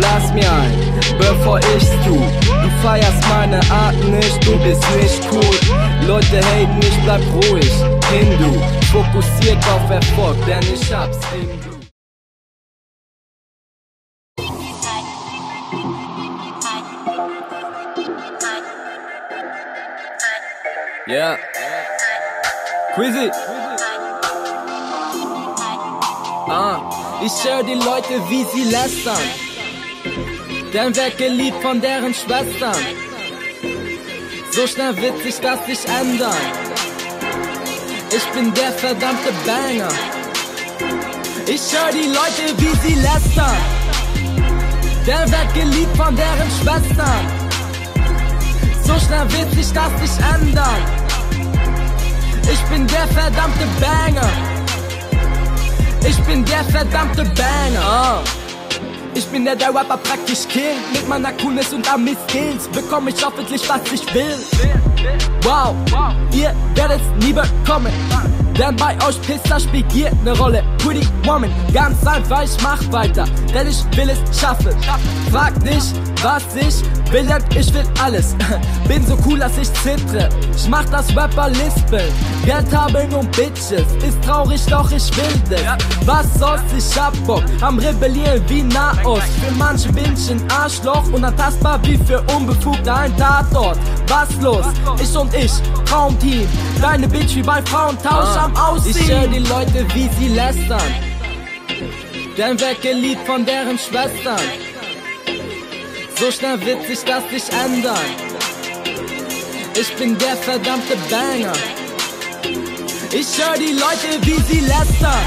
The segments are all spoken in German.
Blass mir ein, bevor ich's tu. Du feierst meine Art nicht, du bist nicht cool. Leute haten mich, bleib ruhig, Hindu. Fokussiert auf Erfolg, denn ich hab's im Blut. Yeah. Quizzy. Ich höre die Leute, wie sie lästern, denn werd geliebt von deren Schwestern. So schnell wird sich das nicht ändern. Ich bin der verdammte Banger. Ich höre die Leute, wie sie lästern, denn werd geliebt von deren Schwestern. So schnell wird sich das nicht ändern. Ich bin der verdammte Banger. Ich bin der verdammte Banger. Ich bin der Rapper praktisch killt. Mit meiner Coolness und Ami-Skills bekomm ich hoffentlich, was ich will. Wow, ihr werdet's nie bekommen, denn bei euch Pisser spielt ihr ne Rolle. Pretty Woman, ganz einfach, ich mach weiter, denn ich will es schaffen. Frag nicht, was ich will, denn ich will alles. Bin so cool, dass ich zittre. Ich mach das Rapper-Lispeln. Geld haben und Bitches, ist traurig, doch ich will das. Was soll's, ich hab Bock am Rebellieren wie Nahost. Für manche bin ich ein Arschloch, unantastbar wie für Unbefugte ein Tatort. Was los? Ich und ich, Traumteam. Deine Bitch wie bei Frauentausch am Aussehen. Ich höre die Leute, wie sie lästern, denn werd geliebt von deren Schwestern. So schnell wird sich das nicht ändern. Ich bin der verdammte Banger. Ich höre die Leute, wie sie lästern,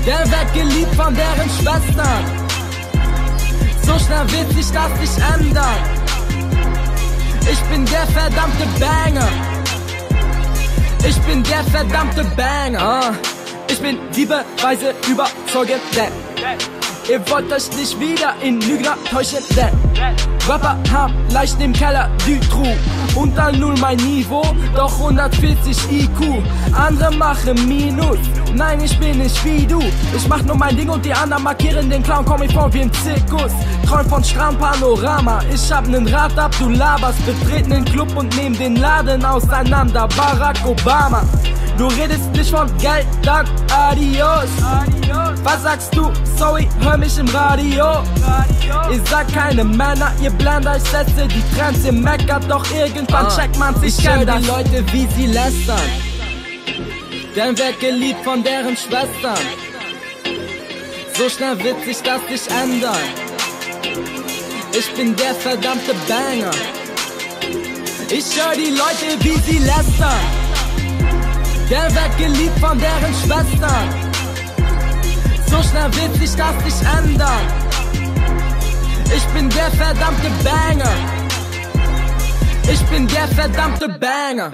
denn werd geliebt von deren Schwestern. So schnell wird sich das nicht ändern. Ich bin der verdammte Banger. Ich bin der verdammte Banger. Ich bin die Beweise überzeugend, denn ihr wollt euch nicht wieder in Lügner täuschen, denn Rapper haben leicht im Keller die True. Unter null mein Niveau, doch 140 IQ. Andere machen Minus, nein, ich bin nicht wie du. Ich mach nur mein Ding und die anderen markieren den Clown. Komm ich vor wie im Zirkus, träum von Strandpanorama. Ich hab nen Rad ab, du laberst. Betreten den Club und nehm den Laden auseinander. Barack Obama. Du redest nicht von Geld, dann adios. Was sagst du? Sorry, hör mich im Radio. Ich sag keine Männer, ihr Blender, ich setze die Trends. Ihr meckert, doch irgendwann checkt man sich. Ich höre die Leute, wie sie lästern, denn werd geliebt von deren Schwestern. So schnell wird sich das nicht ändern. Ich bin der verdammte Banger. Ich höre die Leute, wie sie lästern, denn werd geliebt von deren Schwestern. So schnell wird sich das nicht ändern. Ich bin der verdammte Banger. Ich bin der verdammte Banger.